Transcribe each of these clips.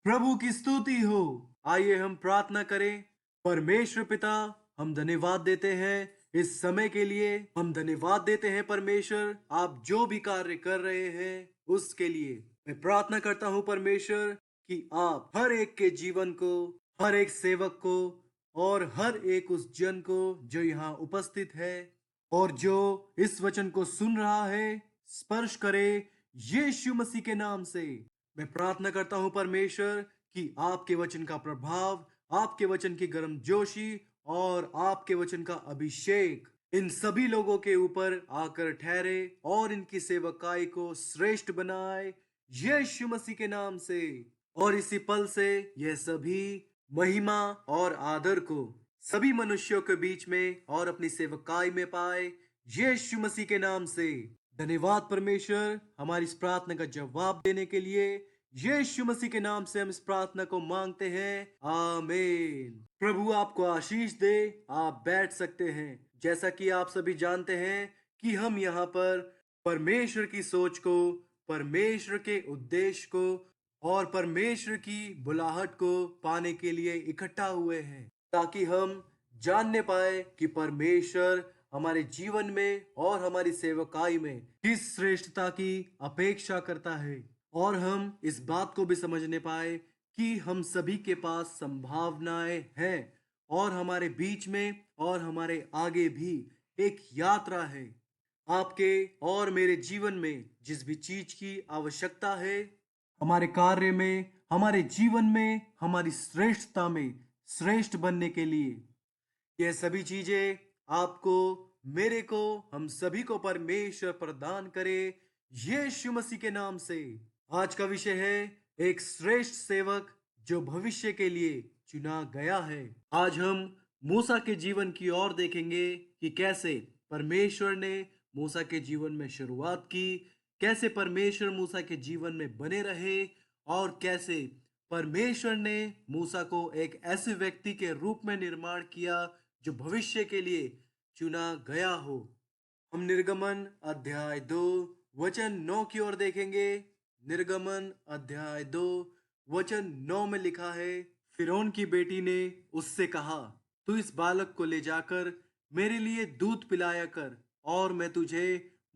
प्रभु की स्तुति हो। आइए हम प्रार्थना करें। परमेश्वर पिता, हम धन्यवाद देते हैं इस समय के लिए। हम धन्यवाद देते हैं परमेश्वर, आप जो भी कार्य कर रहे हैं उसके लिए। मैं प्रार्थना करता हूँ परमेश्वर कि आप हर एक के जीवन को, हर एक सेवक को और हर एक उस जन को जो यहाँ उपस्थित है और जो इस वचन को सुन रहा है, स्पर्श करे यीशु मसीह के नाम से। मैं प्रार्थना करता हूं परमेश्वर कि आपके वचन का प्रभाव, आपके वचन की गर्मजोशी और आपके वचन का अभिषेक इन सभी लोगों के ऊपर आकर ठहरे और इनकी सेवकाई को श्रेष्ठ बनाए यीशु मसीह के नाम से। और इसी पल से यह सभी महिमा और आदर को सभी मनुष्यों के बीच में और अपनी सेवकाई में पाए यीशु मसीह के नाम से। धन्यवाद परमेश्वर, हमारी इस प्रार्थना का जवाब देने के लिए। यीशु मसीह के नाम से हम इस प्रार्थना को मांगते हैं, आमीन। प्रभु आपको आशीष दे। आप बैठ सकते हैं। जैसा कि आप सभी जानते हैं कि हम यहाँ पर परमेश्वर की सोच को, परमेश्वर के उद्देश्य को और परमेश्वर की बुलाहट को पाने के लिए इकट्ठा हुए हैं, ताकि हम जानने पाए कि परमेश्वर हमारे जीवन में और हमारी सेवकाई में किस श्रेष्ठता की अपेक्षा करता है। और हम इस बात को भी समझने पाए कि हम सभी के पास संभावनाएं हैं और हमारे बीच में और हमारे आगे भी एक यात्रा है। आपके और मेरे जीवन में जिस भी चीज की आवश्यकता है, हमारे कार्य में, हमारे जीवन में, हमारी श्रेष्ठता में श्रेष्ठ बनने के लिए, यह सभी चीजें आपको, मेरे को, हम सभी को परमेश्वर प्रदान करे यीशु मसीह के नाम से। आज का विषय है एक श्रेष्ठ सेवक जो भविष्य के लिए चुना गया है। आज हम मूसा के जीवन की ओर देखेंगे कि कैसे परमेश्वर ने मूसा के जीवन में शुरुआत की, कैसे परमेश्वर मूसा के जीवन में बने रहे और कैसे परमेश्वर ने मूसा को एक ऐसे व्यक्ति के रूप में निर्माण किया जो भविष्य के लिए चुना गया हो। हम निर्गमन अध्याय 2 वचन 9 की ओर देखेंगे। निर्गमन अध्याय 2 वचन 9 में लिखा है, फिरौन की बेटी ने उससे कहा, तू इस बालक को ले जाकर मेरे लिए दूध पिलाया कर और मैं तुझे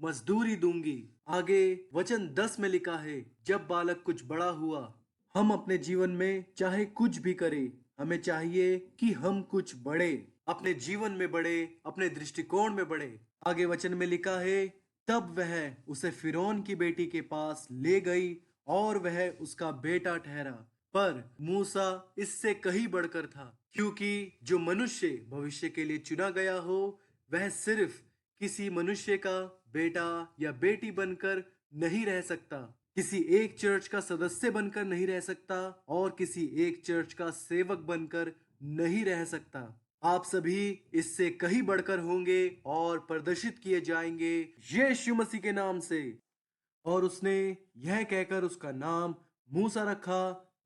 मजदूरी दूंगी। आगे वचन 10 में लिखा है, जब बालक कुछ बड़ा हुआ, हम अपने जीवन में चाहे कुछ भी करें, हमें चाहिए कि हम कुछ बढ़े, अपने जीवन में बढ़े, अपने दृष्टिकोण में बढ़े। आगे वचन में लिखा है, तब वह उसे फिरौन की बेटी के पास ले गई और वह उसका बेटा ठहरा। पर मूसा इससे कहीं बढ़कर था, क्योंकि जो मनुष्य भविष्य के लिए चुना गया हो वह सिर्फ किसी मनुष्य का बेटा या बेटी बनकर नहीं रह सकता, किसी एक चर्च का सदस्य बनकर नहीं रह सकता और किसी एक चर्च का सेवक बनकर नहीं रह सकता। आप सभी इससे कहीं बढ़कर होंगे और प्रदर्शित किए जाएंगे यीशु मसीह के नाम से। और उसने यह कहकर उसका नाम मूसा रखा,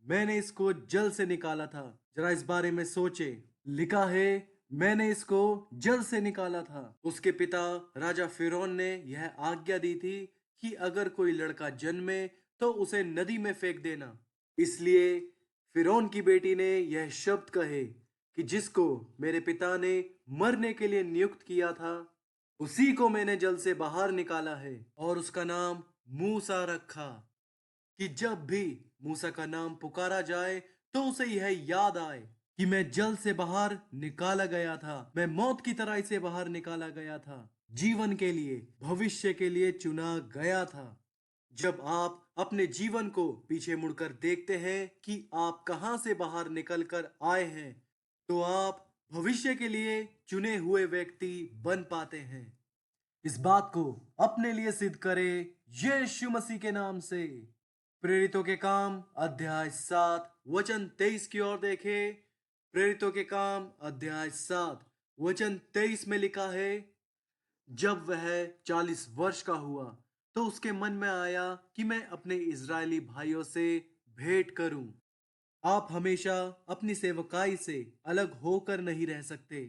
मैंने इसको जल से निकाला था। जरा इस बारे में सोचे। लिखा है, मैंने इसको जल से निकाला था। उसके पिता राजा फिरौन ने यह आज्ञा दी थी कि अगर कोई लड़का जन्मे तो उसे नदी में फेंक देना। इसलिए फिरौन की बेटी ने यह शब्द कहे कि जिसको मेरे पिता ने मरने के लिए नियुक्त किया था, उसी को मैंने जल से बाहर निकाला है। और उसका नाम मूसा रखा, कि जब भी मूसा का नाम पुकारा जाए तो उसे यह याद आए कि मैं जल से बाहर निकाला गया था, मैं मौत की तरह से बाहर निकाला गया था, जीवन के लिए, भविष्य के लिए चुना गया था। जब आप अपने जीवन को पीछे मुड़कर देखते हैं कि आप कहां से बाहर निकल कर आए हैं, तो आप भविष्य के लिए चुने हुए व्यक्ति बन पाते हैं। इस बात को अपने लिए सिद्ध करें यीशु मसीह के नाम से। प्रेरितों के काम अध्याय 7 वचन 23 की ओर देखें। प्रेरितों के काम अध्याय 7 वचन 23 में लिखा है, जब वह 40 वर्ष का हुआ तो उसके मन में आया कि मैं अपने इजरायली भाइयों से भेंट करूं। आप हमेशा अपनी सेवकाई से अलग होकर नहीं रह सकते।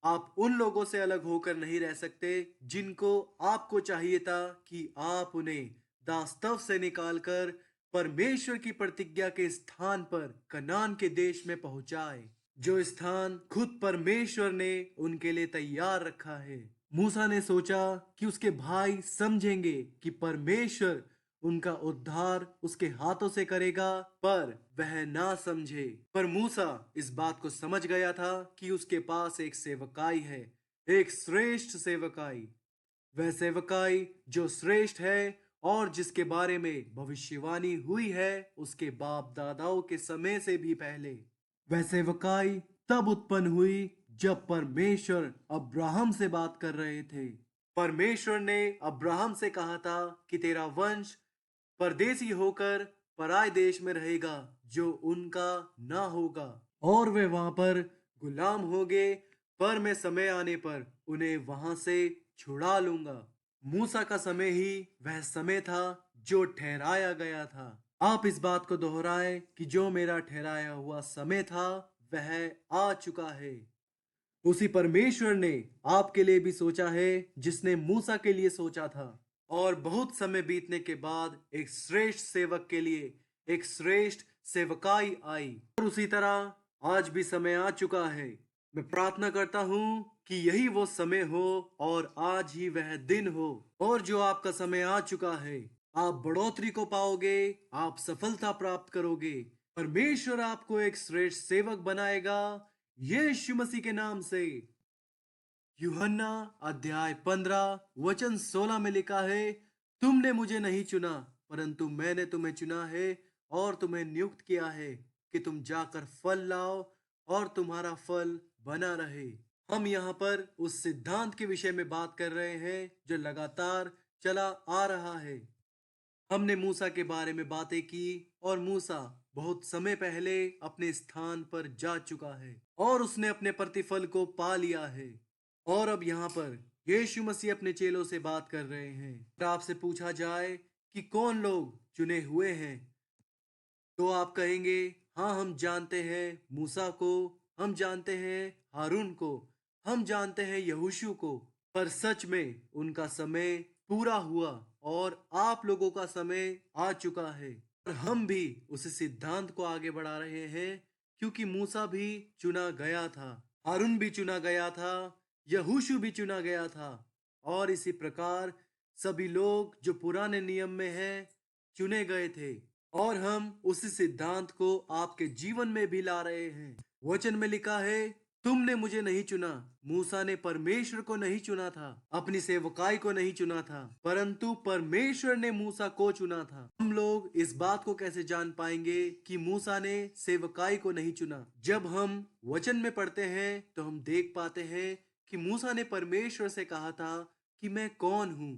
आप उन लोगों से अलग होकर नहीं रह सकते जिनको आपको चाहिए था कि आप उन्हें दास्तव से निकालकर परमेश्वर की प्रतिज्ञा के स्थान पर कनान के देश में पहुंचाए, जो स्थान खुद परमेश्वर ने उनके लिए तैयार रखा है। मूसा ने सोचा कि उसके भाई समझेंगे कि परमेश्वर उनका उद्धार उसके हाथों से करेगा, पर वह ना समझे। पर मूसा इस बात को समझ गया था कि उसके पास एक सेवकाई है, एक श्रेष्ठ सेवकाई। वह सेवकाई जो श्रेष्ठ है और जिसके बारे में भविष्यवाणी हुई है उसके बाप दादाओं के समय से भी पहले। वह सेवकाई तब उत्पन्न हुई जब परमेश्वर अब्राहम से बात कर रहे थे। परमेश्वर ने अब्राहम से कहा था कि तेरा वंश परदेसी होकर पराय देश में रहेगा, जो उनका ना होगा, और वे वहां पर गुलाम होंगे, पर मैं समय आने पर उन्हें वहां से छुड़ा लूंगा। मूसा का समय ही वह समय था जो ठहराया गया था। आप इस बात को दोहराए कि जो मेरा ठहराया हुआ समय था वह आ चुका है। उसी परमेश्वर ने आपके लिए भी सोचा है जिसने मूसा के लिए सोचा था। और बहुत समय बीतने के बाद एक श्रेष्ठ सेवक के लिए एक श्रेष्ठ सेवकाई आई। और उसी तरह आज भी समय आ चुका है। मैं प्रार्थना करता हूँ कि यही वो समय हो और आज ही वह दिन हो। और जो आपका समय आ चुका है, आप बढ़ोतरी को पाओगे, आप सफलता प्राप्त करोगे। परमेश्वर आपको एक श्रेष्ठ सेवक बनाएगा, यीशु मसीह के नाम से। यूहन्ना अध्याय 15 वचन 16 में लिखा है, तुमने मुझे नहीं चुना, परंतु मैंने तुम्हें चुना है और तुम्हें नियुक्त किया है कि तुम जाकर फल लाओ और तुम्हारा फल बना रहे। हम यहाँ पर उस सिद्धांत के विषय में बात कर रहे हैं जो लगातार चला आ रहा है। हमने मूसा के बारे में बातें की और मूसा बहुत समय पहले अपने स्थान पर जा चुका है और उसने अपने प्रतिफल को पा लिया है। और अब यहाँ पर यीशु मसीह अपने चेलों से बात कर रहे हैं। अगर आपसे पूछा जाए कि कौन लोग चुने हुए हैं, तो आप कहेंगे, हाँ हम जानते हैं मूसा को, हम जानते हैं हारून को, हम जानते हैं यहोशू को। पर सच में उनका समय पूरा हुआ और आप लोगों का समय आ चुका है। और हम भी उस सिद्धांत को आगे बढ़ा रहे हैं, क्योंकि मूसा भी चुना गया था, हारून भी चुना गया था, यहोशू भी चुना गया था। और इसी प्रकार सभी लोग जो पुराने नियम में हैं चुने गए थे। और हम उसी सिद्धांत को आपके जीवन में भी ला रहे हैं। वचन में लिखा है, तुमने मुझे नहीं चुना। मूसा ने परमेश्वर को नहीं चुना था, अपनी सेवकाई को नहीं चुना था, परंतु परमेश्वर ने मूसा को चुना था। हम लोग इस बात को कैसे जान पाएंगे कि मूसा ने सेवकाई को नहीं चुना? जब हम वचन में पढ़ते हैं तो हम देख पाते हैं कि मूसा ने परमेश्वर से कहा था कि मैं कौन हूँ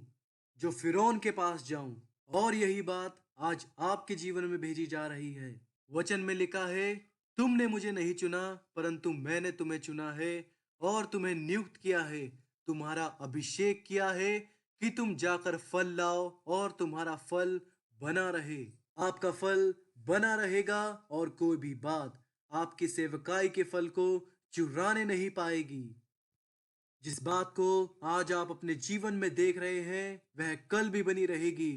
जो फिरौन के पास जाऊं। और यही बात आज आपके जीवन में भेजी जा रही है। वचन में लिखा है, तुमने मुझे नहीं चुना, परंतु मैंने तुम्हें चुना है और तुम्हें नियुक्त किया है, तुम्हारा अभिषेक किया है कि तुम जाकर फल लाओ और तुम्हारा फल बना रहे। आपका फल बना रहेगा और कोई भी बात आपकी सेवकाई के फल को चुराने नहीं पाएगी। जिस बात को आज आप अपने जीवन में देख रहे हैं वह कल भी बनी रहेगी।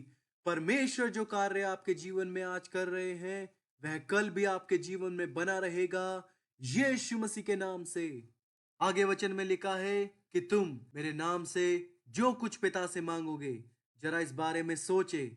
परमेश्वर जो कार्य आपके जीवन में आज कर रहे हैं वह कल भी आपके जीवन में बना रहेगा, यीशु मसीह के नाम से। आगे वचन में लिखा है कि तुम मेरे नाम से जो कुछ पिता से मांगोगे, जरा इस बारे में सोचे।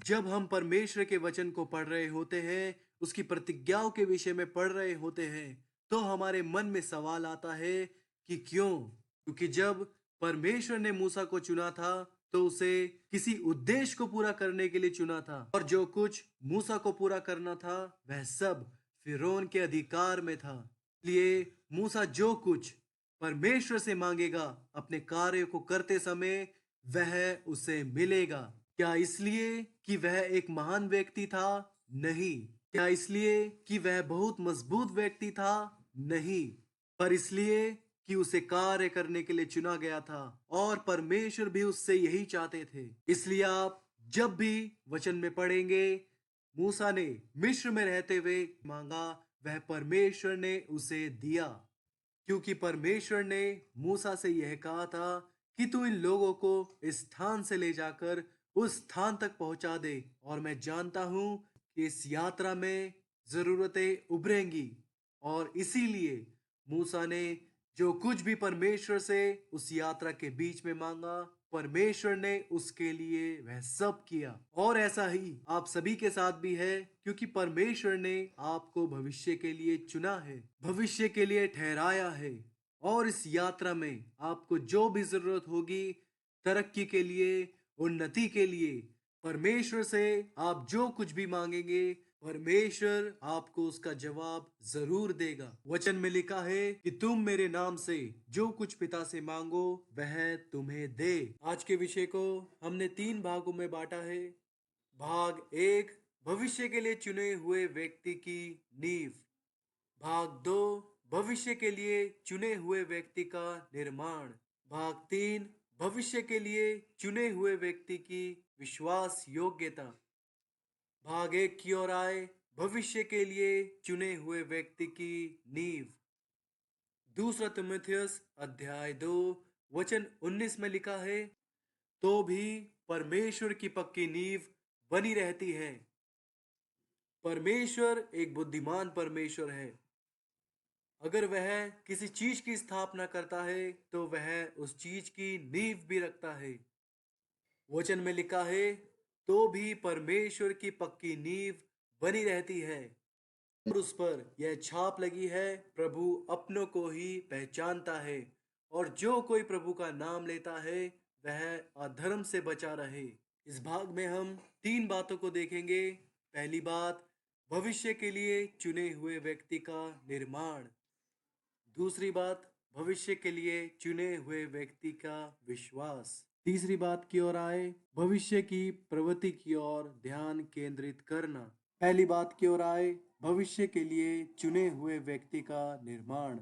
जब हम परमेश्वर के वचन को पढ़ रहे होते हैं, उसकी प्रतिज्ञाओं के विषय में पढ़ रहे होते हैं, तो हमारे मन में सवाल आता है कि क्यों? क्योंकि जब परमेश्वर ने मूसा को चुना था तो उसे किसी उद्देश्य को पूरा करने के लिए चुना था, और जो कुछ मूसा को पूरा करना था वह सब फिरौन के अधिकार में था। इसलिए मूसा जो कुछ परमेश्वर से मांगेगा अपने कार्य को करते समय वह उसे मिलेगा। क्या इसलिए कि वह एक महान व्यक्ति था? नहीं। क्या इसलिए कि वह बहुत मजबूत व्यक्ति था? नहीं। पर इसलिए कि उसे कार्य करने के लिए चुना गया था और परमेश्वर भी उससे यही चाहते थे। इसलिए आप जब भी वचन में पढ़ेंगे, मूसा ने मिस्र में रहते हुए मांगा, वह परमेश्वर ने उसे दिया, क्योंकि परमेश्वर ने मूसा से यह कहा था कि तू इन लोगों को इस स्थान से ले जाकर उस स्थान तक पहुंचा दे। और मैं जानता हूं कि इस यात्रा में जरूरतें उभरेंगी और इसीलिए मूसा ने जो कुछ भी परमेश्वर से उस यात्रा के बीच में मांगा, परमेश्वर ने उसके लिए वह सब किया। और ऐसा ही आप सभी के साथ भी है, क्योंकि परमेश्वर ने आपको भविष्य के लिए चुना है, भविष्य के लिए ठहराया है। और इस यात्रा में आपको जो भी जरूरत होगी, तरक्की के लिए, उन्नति के लिए, परमेश्वर से आप जो कुछ भी मांगेंगे, परमेश्वर आपको उसका जवाब जरूर देगा। वचन में लिखा है कि तुम मेरे नाम से जो कुछ पिता से मांगो वह तुम्हें दे। आज के विषय को हमने 3 भागों में बांटा है। भाग 1, भविष्य के लिए चुने हुए व्यक्ति की नींव। भाग 2, भविष्य के लिए चुने हुए व्यक्ति का निर्माण। भाग 3, भविष्य के लिए चुने हुए व्यक्ति की विश्वास योग्यता। भाग 1 की ओर आए, भविष्य के लिए चुने हुए व्यक्ति की नींव। दूसरा तिमुथियुस अध्याय 2 वचन 19 में लिखा है, तो भी परमेश्वर की पक्की नींव बनी रहती है। परमेश्वर एक बुद्धिमान परमेश्वर है। अगर वह किसी चीज की स्थापना करता है तो वह उस चीज की नींव भी रखता है। वचन में लिखा है, तो भी परमेश्वर की पक्की नींव बनी रहती है और उस पर यह छाप लगी है, प्रभु अपनों को ही पहचानता है और जो कोई प्रभु का नाम लेता है वह अधर्म से बचा रहे। इस भाग में हम 3 बातों को देखेंगे। पहली बात, भविष्य के लिए चुने हुए व्यक्ति का निर्माण। दूसरी बात, भविष्य के लिए चुने हुए व्यक्ति का विश्वास। तीसरी बात की ओर आए, भविष्य की प्रवृत्ति की ओर ध्यान केंद्रित करना। पहली बात की ओर आए, भविष्य के लिए चुने हुए व्यक्ति का निर्माण।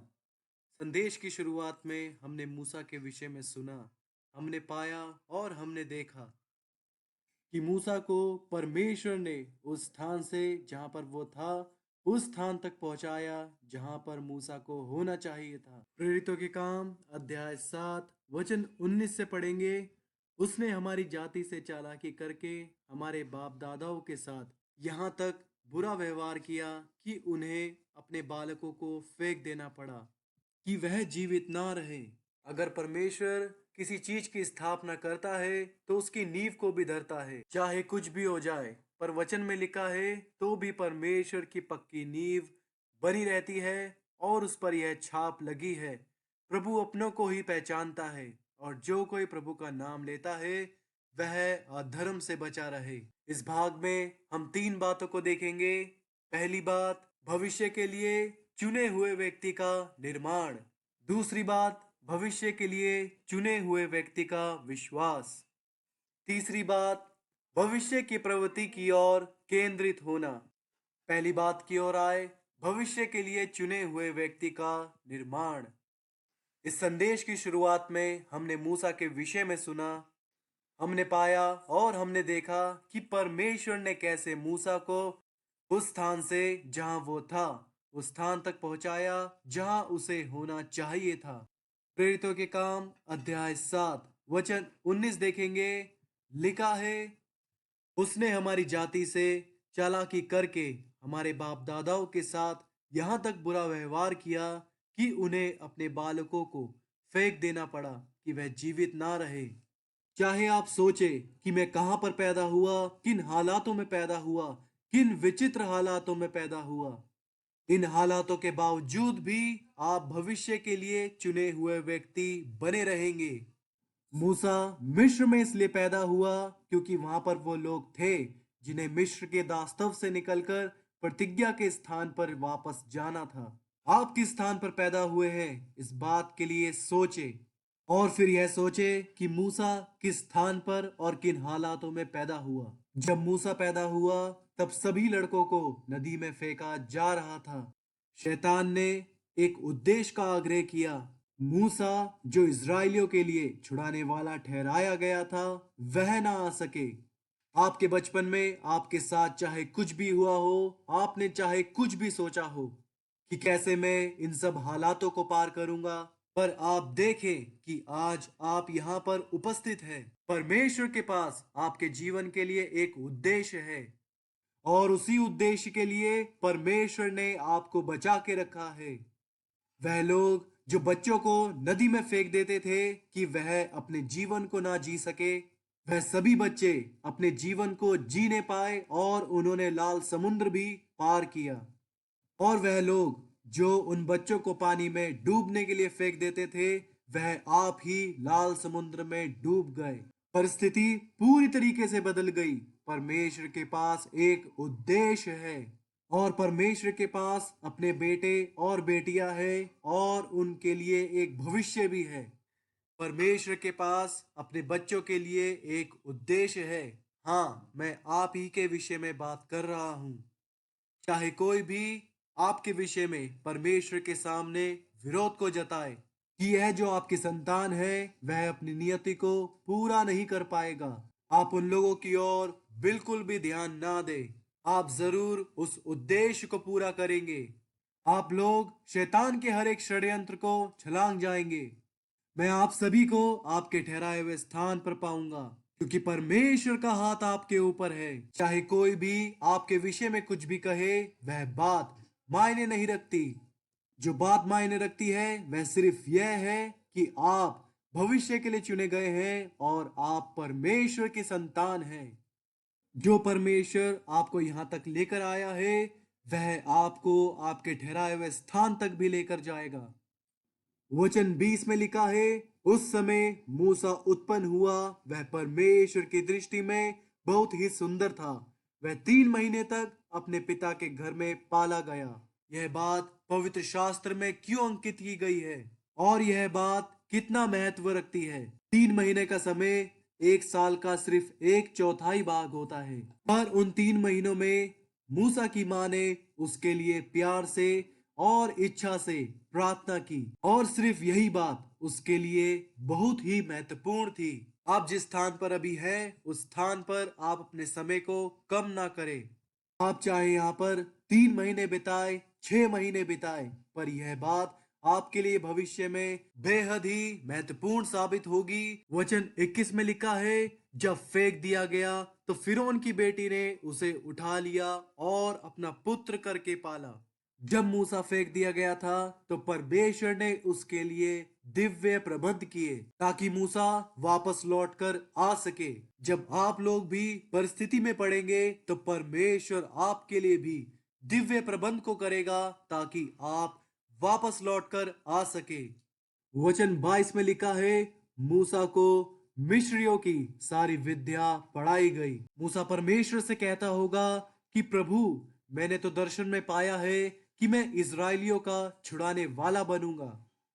संदेश की शुरुआत में हमने मूसा के विषय में सुना, हमने पाया और हमने देखा कि मूसा को परमेश्वर ने उस स्थान से जहां पर वो था उस स्थान तक पहुंचाया जहां पर मूसा को होना चाहिए था। प्रेरितों के काम अध्याय 7 वचन 19 से पढ़ेंगे। उसने हमारी जाति से चालाकी करके हमारे बाप दादाओं के साथ यहाँ तक बुरा व्यवहार किया कि उन्हें अपने बालकों को फेंक देना पड़ा कि वह जीवित ना रहे। अगर परमेश्वर किसी चीज की स्थापना करता है तो उसकी नींव को भी धरता है, चाहे कुछ भी हो जाए। पर वचन में लिखा है, तो भी परमेश्वर की पक्की नींव बनी रहती है और उस पर यह छाप लगी है, प्रभु अपनों को ही पहचानता है और जो कोई प्रभु का नाम लेता है वह अधर्म से बचा रहे। इस भाग में हम 3 बातों को देखेंगे। पहली बात, भविष्य के लिए चुने हुए व्यक्ति का निर्माण। दूसरी बात, भविष्य के लिए चुने हुए व्यक्ति का विश्वास। तीसरी बात, भविष्य की प्रवृत्ति की ओर केंद्रित होना। पहली बात की ओर आए, भविष्य के लिए चुने हुए व्यक्ति का निर्माण। इस संदेश की शुरुआत में हमने मूसा के विषय में सुना, हमने पाया और हमने देखा कि परमेश्वर ने कैसे मूसा को उस स्थान से जहां वो था उस स्थान तक पहुंचाया जहां उसे होना चाहिए था। प्रेरितों के काम अध्याय 7 वचन 19 देखेंगे। लिखा है, उसने हमारी जाति से चालाकी करके हमारे बाप दादाओं के साथ यहाँ तक बुरा व्यवहार किया कि उन्हें अपने बालकों को फेंक देना पड़ा कि वह जीवित ना रहे। चाहे आप सोचे कि मैं कहां पर पैदा हुआ, किन हालातों में पैदा हुआ, किन विचित्र हालातों में पैदा हुआ, इन हालातों के बावजूद भी आप भविष्य के लिए चुने हुए व्यक्ति बने रहेंगे। मूसा मिस्र में इसलिए पैदा हुआ क्योंकि वहां पर वो लोग थे जिन्हें मिस्र के दास्तव से निकलकर प्रतिज्ञा के स्थान पर वापस जाना था। आप किस स्थान पर पैदा हुए हैं, इस बात के लिए सोचे और फिर यह सोचे कि मूसा किस स्थान पर और किन हालातों में पैदा हुआ। जब मूसा पैदा हुआ तब सभी लड़कों को नदी में फेंका जा रहा था। शैतान ने एक उद्देश्य का आग्रह किया। मूसा जो इजरायलियों के लिए छुड़ाने वाला ठहराया गया था वह ना आ सके। आपके बचपन में आपके साथ चाहे कुछ भी हुआ हो, आपने चाहे कुछ भी सोचा हो कि कैसे मैं इन सब हालातों को पार करूंगा, पर आप देखें कि आज आप यहाँ पर उपस्थित हैं। परमेश्वर के पास आपके जीवन के लिए एक उद्देश्य है और उसी उद्देश्य के लिए परमेश्वर ने आपको बचा के रखा है। वह लोग जो बच्चों को नदी में फेंक देते थे कि वह अपने जीवन को ना जी सके, वह सभी बच्चे अपने जीवन को जीने पाए और उन्होंने लाल समुद्र भी पार किया। और वह लोग जो उन बच्चों को पानी में डूबने के लिए फेंक देते थे, वह आप ही लाल समुद्र में डूब गए। परिस्थिति पूरी तरीके से बदल गई। परमेश्वर के पास एक उद्देश्य है और परमेश्वर के पास अपने बेटे और बेटियां हैं और उनके लिए एक भविष्य भी है। परमेश्वर के पास अपने बच्चों के लिए एक उद्देश्य है। हाँ, मैं आप ही के विषय में बात कर रहा हूँ। चाहे कोई भी आपके विषय में परमेश्वर के सामने विरोध को जताए कि यह जो आपकी संतान है वह अपनी नियति को पूरा नहीं कर पाएगा, आप उन लोगों की ओर बिल्कुल भी ध्यान ना दें। आप जरूर उस उद्देश्य को पूरा करेंगे। आप लोग शैतान के हर एक षड्यंत्र को छलांग जाएंगे। मैं आप सभी को आपके ठहराए हुए स्थान पर पाऊंगा, क्योंकि परमेश्वर का हाथ आपके ऊपर है। चाहे कोई भी आपके विषय में कुछ भी कहे, वह बात मायने नहीं रखती। जो बात मायने रखती है वह सिर्फ यह है कि आप भविष्य के लिए चुने गए हैं और आप परमेश्वर की संतान हैं। जो परमेश्वर आपको यहाँ तक लेकर आया है, वह आपको आपके ठहराए हुए स्थान तक भी लेकर जाएगा। वचन 20 में लिखा है, उस समय मूसा उत्पन्न हुआ। वह परमेश्वर की दृष्टि में बहुत ही सुंदर था। वह 3 महीने तक अपने पिता के घर में पाला गया। यह बात पवित्र शास्त्र में क्यों अंकित की गई है और यह बात कितना महत्व रखती है? 3 महीने का समय एक साल का सिर्फ एक चौथाई भाग होता है, पर उन 3 महीनों में मूसा की माँ ने उसके लिए प्यार से और इच्छा से प्रार्थना की और सिर्फ यही बात उसके लिए बहुत ही महत्वपूर्ण थी। आप जिस स्थान पर अभी हैं, उस स्थान पर आप अपने समय को कम ना करें। आप चाहे यहाँ पर 3 महीने बिताए, 6 महीने बिताए, पर यह बात आपके लिए भविष्य में बेहद ही महत्वपूर्ण साबित होगी। वचन 21 में लिखा है, जब फेंक दिया गया तो फिरौन की बेटी ने उसे उठा लिया और अपना पुत्र करके पाला। जब मूसा फेंक दिया गया था तो परमेश्वर ने उसके लिए दिव्य प्रबंध किए ताकि मूसा वापस लौटकर आ सके। जब आप लोग भी परिस्थिति में पड़ेंगे तो परमेश्वर आपके लिए भी दिव्य प्रबंध को करेगा ताकि आप वापस लौटकर आ सके। वचन 22 में लिखा है, मूसा को मिस्रियों की सारी विद्या पढ़ाई गई। मूसा परमेश्वर से कहता होगा कि प्रभु, मैंने तो दर्शन में पाया है कि मैं इजरायलियों का छुड़ाने वाला बनूंगा,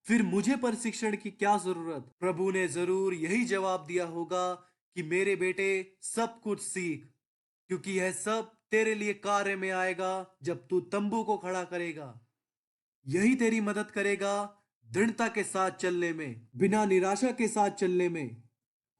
फिर मुझे प्रशिक्षण की क्या जरूरत? प्रभु ने जरूर यही जवाब दिया होगा कि मेरे बेटे, सब कुछ सीख, क्योंकि यह सब तेरे लिए कार्य में आएगा जब तू तंबू को खड़ा करेगा। यही तेरी मदद करेगा दृढ़ता के साथ चलने में, बिना निराशा के साथ चलने में।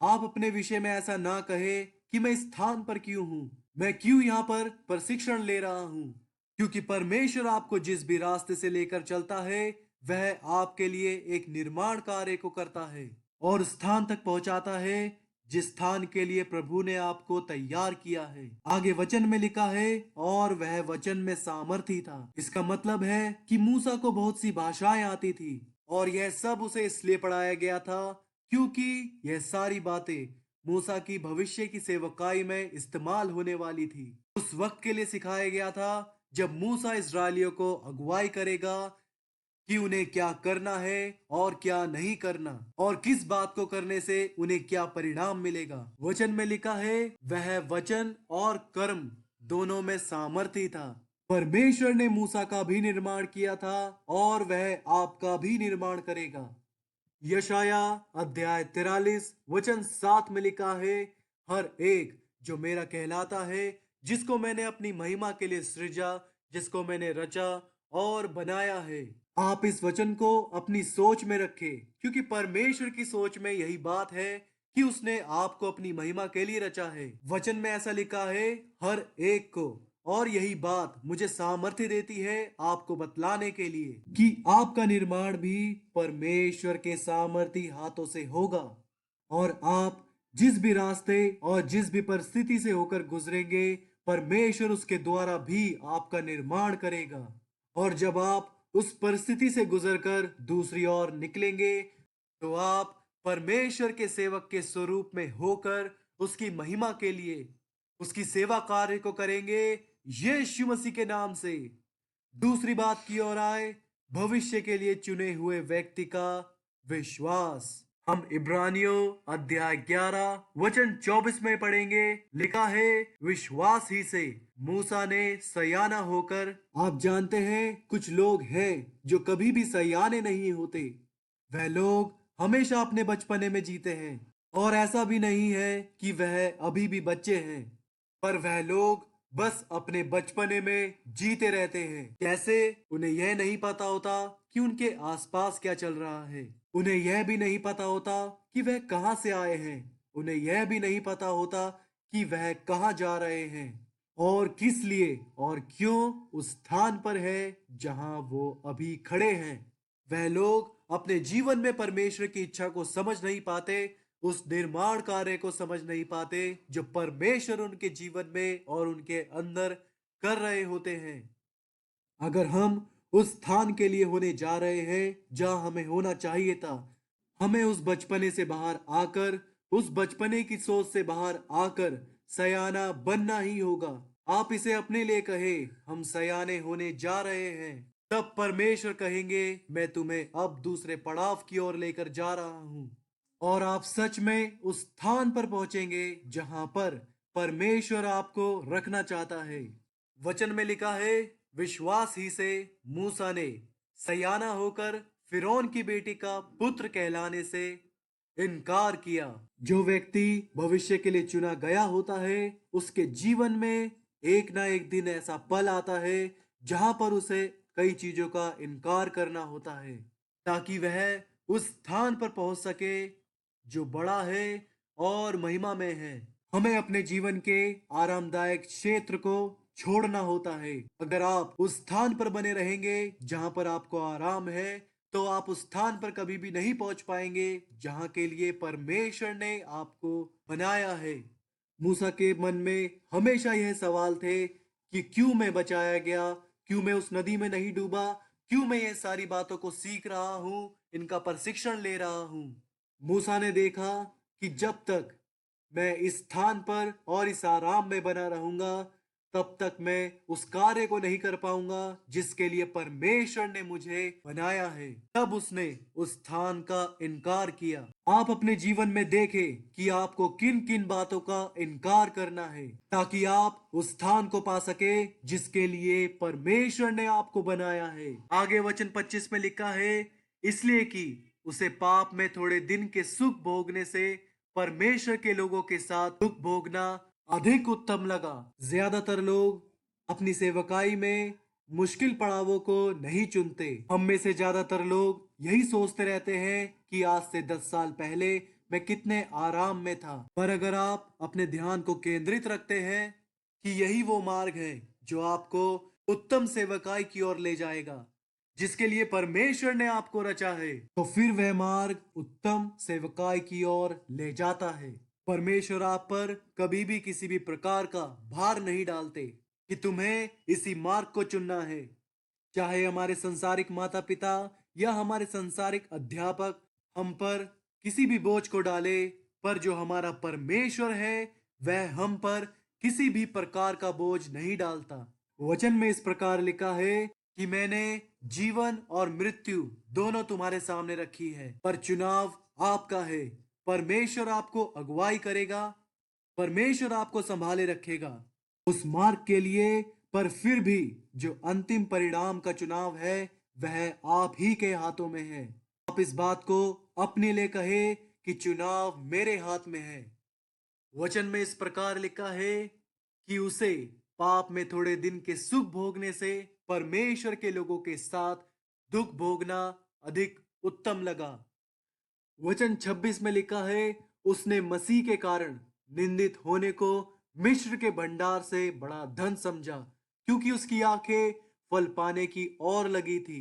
आप अपने विषय में ऐसा ना कहे कि मैं इस स्थान पर क्यों हूँ, मैं क्यों यहाँ पर प्रशिक्षण ले रहा हूँ, क्योंकि परमेश्वर आपको जिस भी रास्ते से लेकर चलता है वह आपके लिए एक निर्माण कार्य को करता है और स्थान तक पहुंचाता है जिस स्थान के लिए प्रभु ने आपको तैयार किया है। आगे वचन में लिखा है, और वह वचन में सामर्थी था। इसका मतलब है कि मूसा को बहुत सी भाषाएं आती थी और यह सब उसे इसलिए पढ़ाया गया था क्योंकि यह सारी बातें मूसा की भविष्य की सेवकाई में इस्तेमाल होने वाली थी। उस वक्त के लिए सिखाया गया था जब मूसा इस्राएलियों को अगुवाई करेगा कि उन्हें क्या करना है और क्या नहीं करना और किस बात को करने से उन्हें क्या परिणाम मिलेगा। वचन में लिखा है, वह वचन और कर्म दोनों में सामर्थी था। परमेश्वर ने मूसा का भी निर्माण किया था और वह आपका भी निर्माण करेगा। यशाया अध्याय 43 वचन 7 में लिखा है, हर एक जो मेरा कहलाता है, जिसको मैंने अपनी महिमा के लिए सृजा, जिसको मैंने रचा और बनाया है। आप इस वचन को अपनी सोच में रखें, क्योंकि परमेश्वर की सोच में यही बात है कि उसने आपको अपनी महिमा के लिए रचा है। वचन में ऐसा लिखा है, हर एक को, और यही बात मुझे सामर्थ्य देती है आपको बतलाने के लिए कि आपका निर्माण भी परमेश्वर के सामर्थी हाथों से होगा और आप जिस भी रास्ते और जिस भी परिस्थिति से होकर गुजरेंगे, परमेश्वर उसके द्वारा भी आपका निर्माण करेगा। और जब आप उस परिस्थिति से गुजरकर दूसरी ओर निकलेंगे, तो आप परमेश्वर के सेवक के स्वरूप में होकर उसकी महिमा के लिए उसकी सेवा कार्य को करेंगे, यीशु मसीह के नाम से। दूसरी बात की ओर आए, भविष्य के लिए चुने हुए व्यक्ति का विश्वास। हम इब्रानियों अध्याय 11 वचन 24 में पढ़ेंगे, लिखा है, विश्वास ही से मूसा ने सयाना होकर। आप जानते हैं कुछ लोग हैं जो कभी भी सयाने नहीं होते। वह लोग हमेशा अपने बचपने में जीते हैं, और ऐसा भी नहीं है कि वह अभी भी बच्चे हैं, पर वह लोग बस अपने बचपने में जीते रहते हैं। कैसे? उन्हें यह नहीं पता होता कि उनके आसपास क्या चल रहा है। उन्हें यह भी नहीं पता होता कि वह कहां से आए हैं। उन्हें यह भी नहीं पता होता कि वह कहां जा रहे हैं, और किस लिए और क्यों उस स्थान पर है जहां वो अभी खड़े हैं। वह लोग अपने जीवन में परमेश्वर की इच्छा को समझ नहीं पाते, उस निर्माण कार्य को समझ नहीं पाते जो परमेश्वर उनके जीवन में और उनके अंदर कर रहे होते हैं। अगर हम उस स्थान के लिए होने जा रहे हैं जहां हमें होना चाहिए था, हमें उस बचपने से बाहर आकर, उस बचपने की सोच से बाहर आकर सयाना बनना ही होगा। आप इसे अपने लिए कहे, हम सयाने होने जा रहे हैं, तब परमेश्वर कहेंगे, मैं तुम्हें अब दूसरे पड़ाव की ओर लेकर जा रहा हूँ। और आप सच में उस स्थान पर पहुंचेंगे जहां पर परमेश्वर आपको रखना चाहता है। वचन में लिखा है, विश्वास ही से मूसा ने सयाना होकर फिरौन की बेटी का पुत्र कहलाने से इनकार किया। जो व्यक्ति भविष्य के लिए चुना गया होता है, उसके जीवन में एक ना एक दिन ऐसा पल आता है जहां पर उसे कई चीजों का इनकार करना होता है, ताकि वह उस स्थान पर पहुंच सके जो बड़ा है और महिमा में है। हमें अपने जीवन के आरामदायक क्षेत्र को छोड़ना होता है। अगर आप उस स्थान पर बने रहेंगे जहां पर आपको आराम है, तो आप उस स्थान पर कभी भी नहीं पहुंच पाएंगे जहां के लिए परमेश्वर ने आपको बनाया है। मूसा के मन में हमेशा यह सवाल थे कि क्यों मैं बचाया गया, क्यों मैं उस नदी में नहीं डूबा, क्यों मैं ये सारी बातों को सीख रहा हूँ, इनका प्रशिक्षण ले रहा हूँ। मूसा ने देखा कि जब तक मैं इस स्थान पर और इस आराम में बना रहूंगा, तब तक मैं उस कार्य को नहीं कर पाऊंगा जिसके लिए परमेश्वर ने मुझे बनाया है। तब उसने उस स्थान का इनकार किया। आप अपने जीवन में देखें कि आपको किन किन बातों का इनकार करना है, ताकि आप उस स्थान को पा सके जिसके लिए परमेश्वर ने आपको बनाया है। आगे वचन 25 में लिखा है, इसलिए कि उसे पाप में थोड़े दिन के सुख भोगने से परमेश्वर के लोगों के साथ दुख भोगना अधिक उत्तम लगा। ज्यादातर लोग अपनी सेवकाई में मुश्किल पड़ावों को नहीं चुनते। हम में से ज्यादातर लोग यही सोचते रहते हैं कि आज से 10 साल पहले मैं कितने आराम में था। पर अगर आप अपने ध्यान को केंद्रित रखते हैं कि यही वो मार्ग है जो आपको उत्तम सेवकाई की ओर ले जाएगा, जिसके लिए परमेश्वर ने आपको रचा है, तो फिर वह मार्ग उत्तम सेवकाई की ओर ले जाता है। परमेश्वर आप पर कभी भी किसी भी प्रकार का भार नहीं डालते कि तुम्हें इसी मार्ग को चुनना है। चाहे हमारे संसारिक माता पिता या हमारे संसारिक अध्यापक हम पर किसी भी बोझ को डाले, पर जो हमारा परमेश्वर है वह हम पर किसी भी प्रकार का बोझ नहीं डालता। वचन में इस प्रकार लिखा है कि मैंने जीवन और मृत्यु दोनों तुम्हारे सामने रखी है, पर चुनाव आपका है। परमेश्वर आपको अगुवाई करेगा, परमेश्वर आपको संभाले रखेगा उस मार्ग के लिए। पर फिर भी जो अंतिम परिणाम का चुनाव है वह आप ही के हाथों में है। आप इस बात को अपने लिए कहे कि चुनाव मेरे हाथ में है। वचन में इस प्रकार लिखा है कि उसे पाप में थोड़े दिन के सुख भोगने से परमेश्वर के लोगों के साथ दुख भोगना अधिक उत्तम लगा। वचन 26 में लिखा है, उसने मसीह के कारण निंदित होने को मिस्र के भंडार से बड़ा धन समझा, क्योंकि उसकी आंखें फल पाने की ओर लगी थी।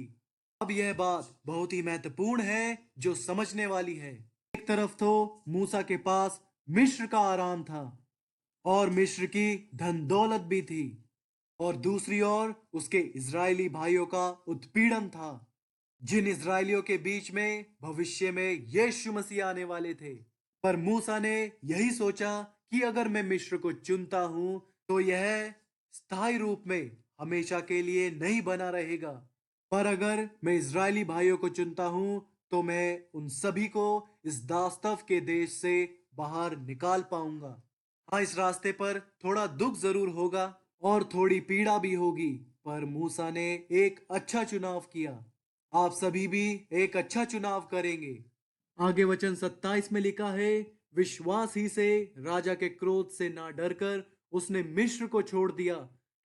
अब यह बात बहुत ही महत्वपूर्ण है जो समझने वाली है। एक तरफ तो मूसा के पास मिस्र का आराम था, और मिस्र की धन दौलत भी थी, और दूसरी ओर उसके इजरायली भाइयों का उत्पीड़न था, जिन इजरायलियों के बीच में भविष्य में यीशु मसीह आने वाले थे। पर मूसा ने यही सोचा कि अगर मैं मिस्र को चुनता हूं तो यह स्थायी रूप में हमेशा के लिए नहीं बना रहेगा, पर अगर मैं इजरायली भाइयों को चुनता हूं तो मैं उन सभी को इस दास्तव के देश से बाहर निकाल पाऊंगा। हाँ, इस रास्ते पर थोड़ा दुख जरूर होगा और थोड़ी पीड़ा भी होगी, पर मूसा ने एक अच्छा चुनाव किया। आप सभी भी एक अच्छा चुनाव करेंगे। आगे वचन 27 में लिखा है, विश्वास ही से राजा के क्रोध से ना डरकर उसने मिस्र को छोड़ दिया,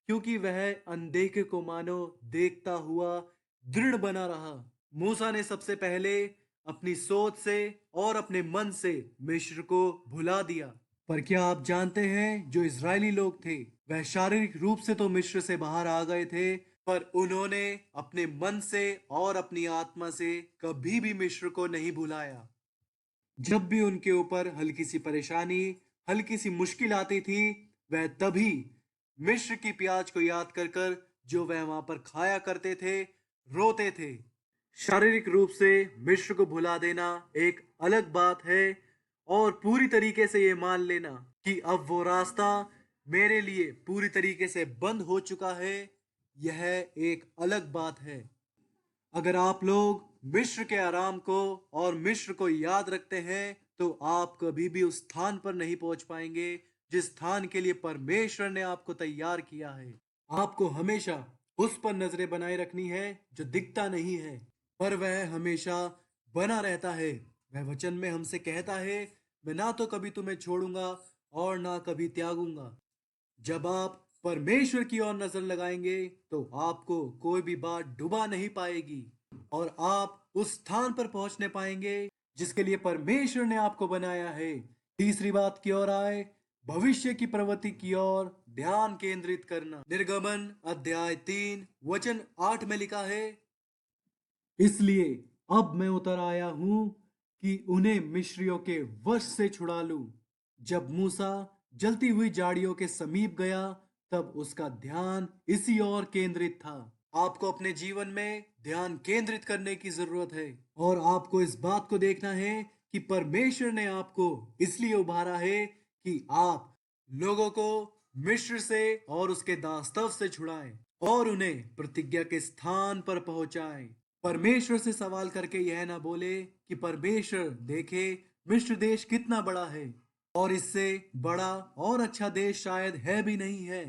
क्योंकि वह अनदेखे को मानो देखता हुआ दृढ़ बना रहा। मूसा ने सबसे पहले अपनी सोच से और अपने मन से मिस्र को भुला दिया। पर क्या आप जानते हैं, जो इजरायली लोग थे वह शारीरिक रूप से तो मिस्र से बाहर आ गए थे, पर उन्होंने अपने मन से और अपनी आत्मा से कभी भी मिस्र को नहीं भुलाया। जब भी उनके ऊपर हल्की सी परेशानी, हल्की सी मुश्किल आती थी, वह तभी मिस्र की प्याज को याद कर कर जो वह वहां पर खाया करते थे, रोते थे। शारीरिक रूप से मिस्र को भुला देना एक अलग बात है, और पूरी तरीके से ये मान लेना कि अब वो रास्ता मेरे लिए पूरी तरीके से बंद हो चुका है, यह एक अलग बात है। अगर आप लोग मिस्र के आराम को और मिस्र को याद रखते हैं तो आप कभी भी उस स्थान पर नहीं पहुंच पाएंगे जिस स्थान के लिए परमेश्वर ने आपको तैयार किया है। आपको हमेशा उस पर नजरें बनाए रखनी है जो दिखता नहीं है, पर वह हमेशा बना रहता है। वह वचन में हमसे कहता है, मैं ना तो कभी तुम्हें छोड़ूंगा और ना कभी त्यागूंगा। जब आप परमेश्वर की ओर नजर लगाएंगे तो आपको कोई भी बात डुबा नहीं पाएगी, और आप उस स्थान पर पहुंचने पाएंगे जिसके लिए परमेश्वर ने आपको बनाया है। तीसरी बात की ओर आए, भविष्य की प्रवृत्ति की ओर ध्यान केंद्रित करना। निर्गमन अध्याय 3 वचन 8 में लिखा है, इसलिए अब मैं उतर आया हूं कि उन्हें मिस्रियों के वश से छुड़ा लूं। जब मूसा जलती हुई झाड़ियों के समीप गया तब उसका ध्यान इसी ओर केंद्रित था। आपको अपने जीवन में ध्यान केंद्रित करने की जरूरत है, और आपको इस बात को देखना है कि परमेश्वर ने आपको इसलिए उभारा है कि आप लोगों को मिस्र से और उसके दास्तव से छुड़ाएं और उन्हें प्रतिज्ञा के स्थान पर पहुंचाएं। परमेश्वर से सवाल करके यह ना बोले कि परमेश्वर देखे मिस्र देश कितना बड़ा है, और इससे बड़ा और अच्छा देश शायद है भी नहीं है।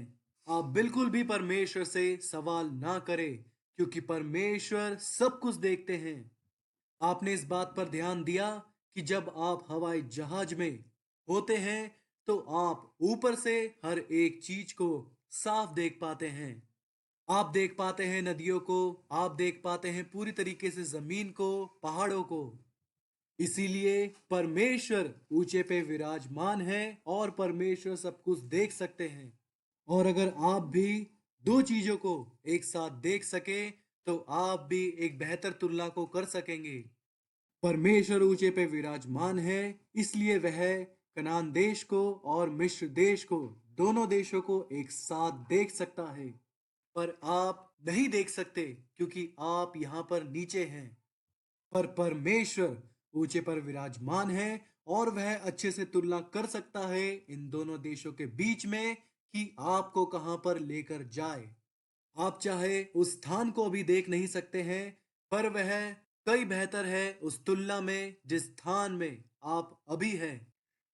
आप बिल्कुल भी परमेश्वर से सवाल ना करें, क्योंकि परमेश्वर सब कुछ देखते हैं। आपने इस बात पर ध्यान दिया कि जब आप हवाई जहाज में होते हैं तो आप ऊपर से हर एक चीज को साफ देख पाते हैं। आप देख पाते हैं नदियों को, आप देख पाते हैं पूरी तरीके से जमीन को, पहाड़ों को। इसीलिए परमेश्वर ऊंचे पे विराजमान है और परमेश्वर सब कुछ देख सकते हैं। और अगर आप भी दो चीजों को एक साथ देख सके तो आप भी एक बेहतर तुलना को कर सकेंगे। परमेश्वर ऊंचे पे विराजमान है, इसलिए वह कनान देश को और मिस्र देश को, दोनों देशों को एक साथ देख सकता है। पर आप नहीं देख सकते क्योंकि आप यहाँ पर नीचे हैं। पर परमेश्वर ऊंचे पर विराजमान है और वह अच्छे से तुलना कर सकता है इन दोनों देशों के बीच में कि आपको कहां पर लेकर जाए। आप चाहे उस स्थान को अभी देख नहीं सकते हैं, पर वह कई बेहतर है उस तुलना में जिस स्थान में आप अभी हैं।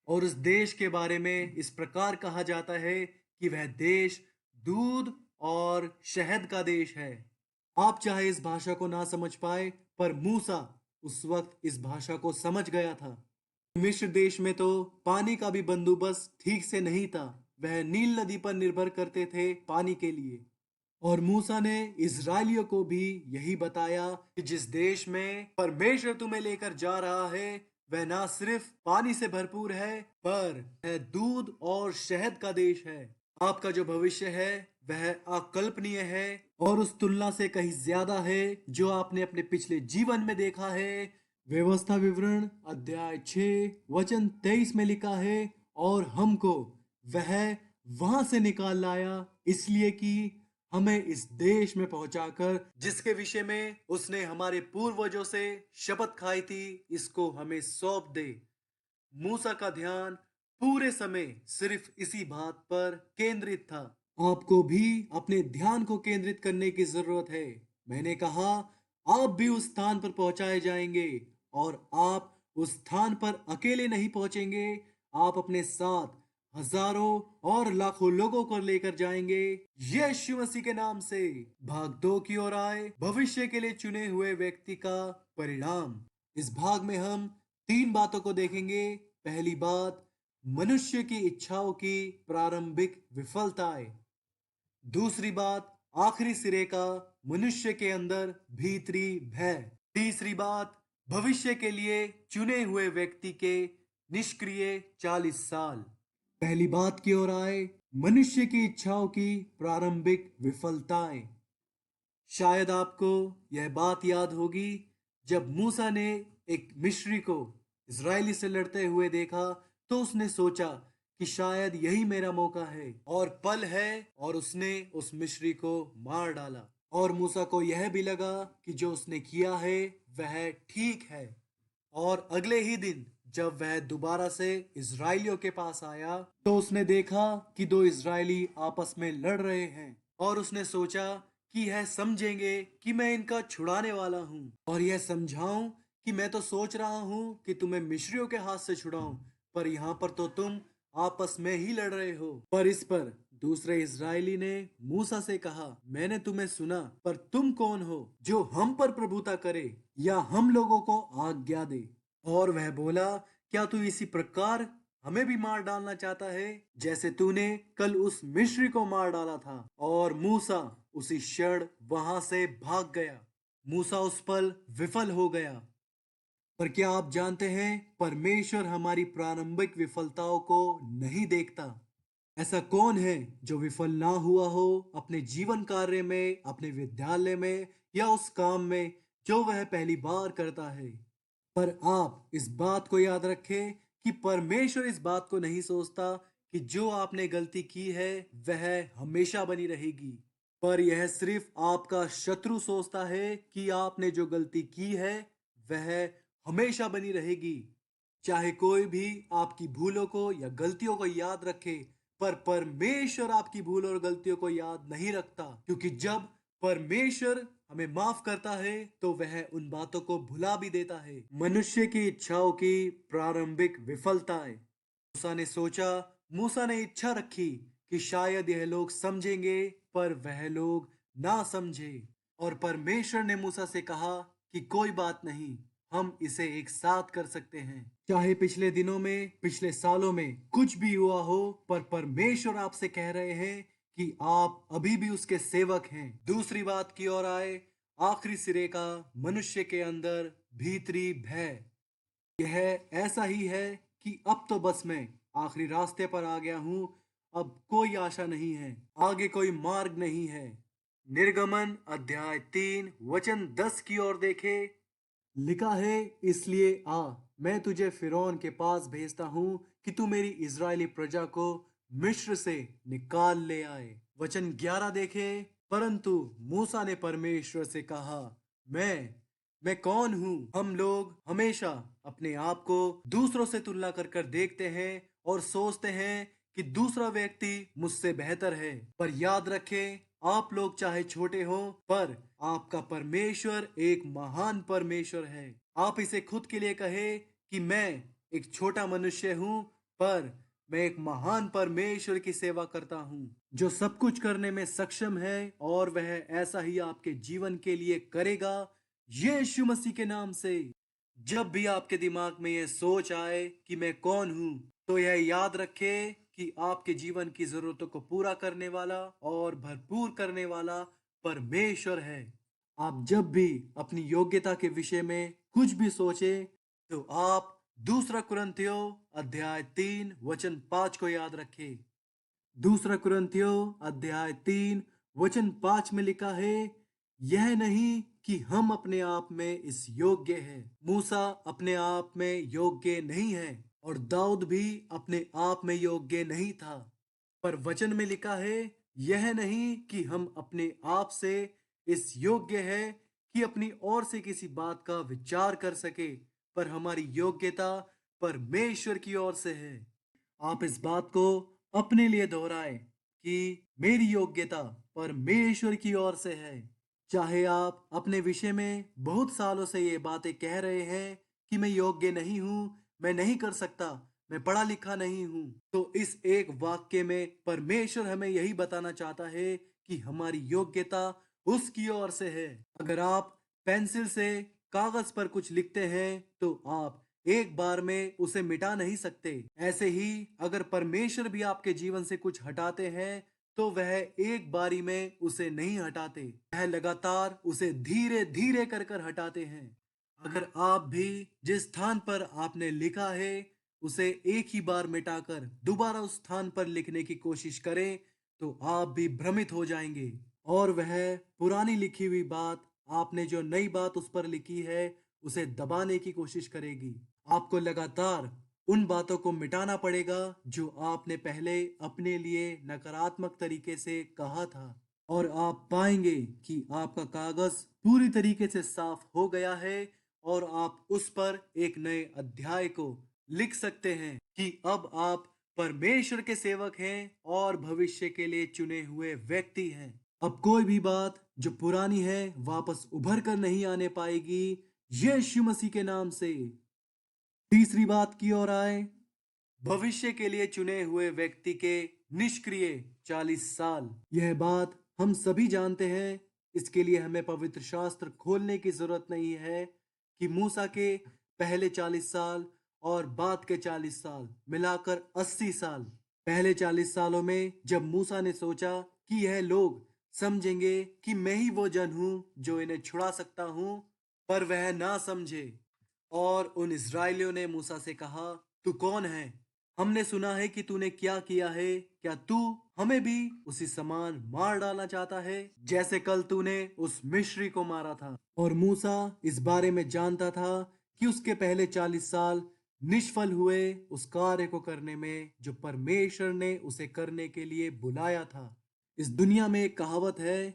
और उस देश के बारे में इस प्रकार कहा जाता है कि वह देश दूध और शहद का देश है। आप चाहे इस भाषा को ना समझ पाए, पर मूसा उस वक्त इस भाषा को समझ गया था। मिस्र देश में तो पानी का भी बंदोबस्त ठीक से नहीं था। वह नील नदी पर निर्भर करते थे पानी के लिए। और मूसा ने इजरायलियों को भी यही बताया कि जिस देश में परमेश्वर तुम्हें लेकर जा रहा है वह ना सिर्फ पानी से भरपूर है, पर है दूध और शहद का देश है। आपका जो भविष्य है वह अकल्पनीय है और उस तुलना से कहीं ज्यादा है जो आपने अपने पिछले जीवन में देखा है। व्यवस्था विवरण अध्याय 6 वचन 23 में लिखा है, और हमको वह वहां से निकाल लाया, इसलिए कि हमें इस देश में पहुंचाकर जिसके विषय में उसने हमारे पूर्वजों से शपथ खाई थी, इसको हमें सौंप दे। मूसा का ध्यान पूरे समय सिर्फ इसी बात पर केंद्रित था। आपको भी अपने ध्यान को केंद्रित करने की जरूरत है। मैंने कहा, आप भी उस स्थान पर पहुंचाए जाएंगे, और आप उस स्थान पर अकेले नहीं पहुंचेंगे। आप अपने साथ हजारों और लाखों लोगों को लेकर जाएंगे, यीशु मसीह के नाम से। भाग 2 की ओर आए, भविष्य के लिए चुने हुए व्यक्ति का परिणाम। इस भाग में हम 3 बातों को देखेंगे। पहली बात, मनुष्य की इच्छाओं की प्रारंभिक विफलताएं। दूसरी बात, आखिरी सिरे का मनुष्य के अंदर भीतरी भय। तीसरी बात, भविष्य के लिए चुने हुए व्यक्ति के निष्क्रिय 40 साल। पहली बात की ओर आए, मनुष्य की इच्छाओं की प्रारंभिक विफलताएं। शायद आपको यह बात याद होगी, जब मूसा ने एक मिस्री को इजरायली से लड़ते हुए देखा, तो उसने सोचा कि शायद यही मेरा मौका है और पल है, और उसने उस मिस्री को मार डाला। और मूसा को यह भी लगा कि जो उसने किया है वह ठीक है। और अगले ही दिन जब वह दोबारा से इजरायलियों के पास आया, तो उसने देखा कि 2 इजरायली आपस में लड़ रहे हैं, और उसने सोचा कि यह समझेंगे कि मैं इनका छुड़ाने वाला हूँ, और यह समझाऊं कि मैं तो सोच रहा हूँ कि तुम्हें मिस्रियों के हाथ से छुड़ाऊं, पर यहाँ पर तो तुम आपस में ही लड़ रहे हो। पर इस पर दूसरे इजरायली ने मूसा से कहा, मैंने तुम्हें सुना, पर तुम कौन हो जो हम पर प्रभुता करे या हम लोगों को आज्ञा दे? और वह बोला, क्या तू इसी प्रकार हमें भी मार डालना चाहता है, जैसे तूने कल उस मिस्री को मार डाला था? और मूसा उसी क्षण वहां से भाग गया। मूसा उस पल विफल हो गया। पर क्या आप जानते हैं, परमेश्वर हमारी प्रारंभिक विफलताओं को नहीं देखता। ऐसा कौन है जो विफल ना हुआ हो अपने जीवन कार्य में, अपने विद्यालय में, या उस काम में जो वह पहली बार करता है? पर आप इस बात को याद रखें कि परमेश्वर इस बात को नहीं सोचता कि जो आपने गलती की है वह हमेशा बनी रहेगी। पर यह सिर्फ आपका शत्रु सोचता है कि आपने जो गलती की है वह हमेशा बनी रहेगी। चाहे कोई भी आपकी भूलों को या गलतियों को याद रखे, पर परमेश्वर आपकी भूलों और गलतियों को याद नहीं रखता, क्योंकि जब परमेश्वर हमें माफ करता है तो वह उन बातों को भुला भी देता है। मनुष्य की इच्छाओं की प्रारंभिक विफलताएं। मूसा ने इच्छा रखी कि शायद यह लोग समझेंगे, पर वह लोग ना समझे। और परमेश्वर ने मूसा से कहा कि कोई बात नहीं, हम इसे एक साथ कर सकते हैं। चाहे पिछले दिनों में, पिछले सालों में कुछ भी हुआ हो, पर परमेश्वर आपसे कह रहे हैं कि आप अभी भी उसके सेवक हैं। दूसरी बात की ओर आए, आखिरी सिरे का मनुष्य के अंदर भीतरी भय। यह ऐसा ही है कि अब तो बस मैं आखिरी रास्ते पर आ गया हूँ, अब कोई आशा नहीं है, आगे कोई मार्ग नहीं है। निर्गमन अध्याय 3 वचन 10 की ओर देखे। लिखा है, इसलिए आ, मैं तुझे फिरौन के पास भेजता हूँ कि तू मेरी इजरायली प्रजा को मिस्र से निकाल ले आए। वचन 11 देखे। परंतु मूसा ने परमेश्वर से कहा, मैं कौन हूँ? हम लोग हमेशा अपने आप को दूसरों से तुलना कर कर देखते हैं और सोचते हैं कि दूसरा व्यक्ति मुझसे बेहतर है। पर याद रखें, आप लोग चाहे छोटे हो, पर आपका परमेश्वर एक महान परमेश्वर है। आप इसे खुद के लिए कहे कि मैं एक छोटा मनुष्य हूँ, पर मैं एक महान परमेश्वर की सेवा करता हूँ जो सब कुछ करने में सक्षम है, और वह ऐसा ही आपके जीवन के लिए करेगा, यीशु मसीह के नाम से। जब भी आपके दिमाग में यह सोच आए कि मैं कौन हूँ, तो यह याद रखे कि आपके जीवन की जरूरतों को पूरा करने वाला और भरपूर करने वाला परमेश्वर है। आप जब भी अपनी योग्यता के विषय में कुछ भी सोचे, तो आप दूसरा कुरिन्थियों अध्याय 3 वचन 5 को याद रखें। दूसरा कुरिन्थियों अध्याय 3 वचन 5 में लिखा है, यह नहीं कि हम अपने आप में इस योग्य है। मूसा अपने आप में योग्य नहीं है, और दाऊद भी अपने आप में योग्य नहीं था। पर वचन में लिखा है, यह नहीं कि हम अपने आप से इस योग्य है कि अपनी ओर से किसी बात का विचार कर सके, पर हमारी योग्यता परमेश्वर की ओर से है। आप इस बात को अपने लिए दोहराएं कि मेरी योग्यता परमेश्वर की ओर से है। चाहे आप अपने विषय में बहुत सालों से ये बातें कह रहे हैं कि मैं योग्य नहीं हूँ, मैं नहीं कर सकता, मैं पढ़ा लिखा नहीं हूँ, तो इस एक वाक्य में परमेश्वर हमें यही बताना चाहता है कि हमारी योग्यता उसकी ओर से है। अगर आप पेंसिल से कागज पर कुछ लिखते हैं तो आप एक बार में उसे मिटा नहीं सकते। ऐसे ही अगर परमेश्वर भी आपके जीवन से कुछ हटाते हैं तो वह एक बारी में उसे नहीं हटाते, वह लगातार उसे धीरे धीरे कर कर हटाते हैं। अगर आप भी जिस स्थान पर आपने लिखा है उसे एक ही बार मिटाकर दोबारा उस स्थान पर लिखने की कोशिश करें तो आप भी भ्रमित हो जाएंगे और वह पुरानी लिखी हुई बात, आपने जो नई बात उस पर लिखी है, उसे दबाने की कोशिश करेगी। आपको लगातार उन बातों को मिटाना पड़ेगा जो आपने पहले अपने लिए नकारात्मक तरीके से कहा था, और आप पाएंगे कि आपका कागज पूरी तरीके से साफ हो गया है और आप उस पर एक नए अध्याय को लिख सकते हैं कि अब आप परमेश्वर के सेवक हैं और भविष्य के लिए चुने हुए व्यक्ति हैं। अब कोई भी बात जो पुरानी है वापस उभर कर नहीं आने पाएगी, यीशु मसीह के नाम से। तीसरी बात की ओर आए, भविष्य के लिए चुने हुए व्यक्ति के निष्क्रिय 40 साल। यह बात हम सभी जानते हैं, इसके लिए हमें पवित्र शास्त्र खोलने की जरूरत नहीं है कि मूसा के पहले 40 साल और बाद के 40 साल मिलाकर 80 साल। पहले 40 सालों में जब मूसा ने सोचा कि यह लोग समझेंगे कि मैं ही वो जन हूँ जो इन्हें छुड़ा सकता हूँ, पर वह ना समझे और उन इस्राएलियों ने मूसा से कहा, तू कौन है? हमने सुना है कि तूने क्या किया है, क्या तू हमें भी उसी समान मार डालना चाहता है जैसे कल तूने उस मिस्री को मारा था? और मूसा इस बारे में जानता था कि उसके पहले 40 साल निष्फल हुए उस कार्य को करने में जो परमेश्वर ने उसे करने के लिए बुलाया था। इस दुनिया में एक कहावत है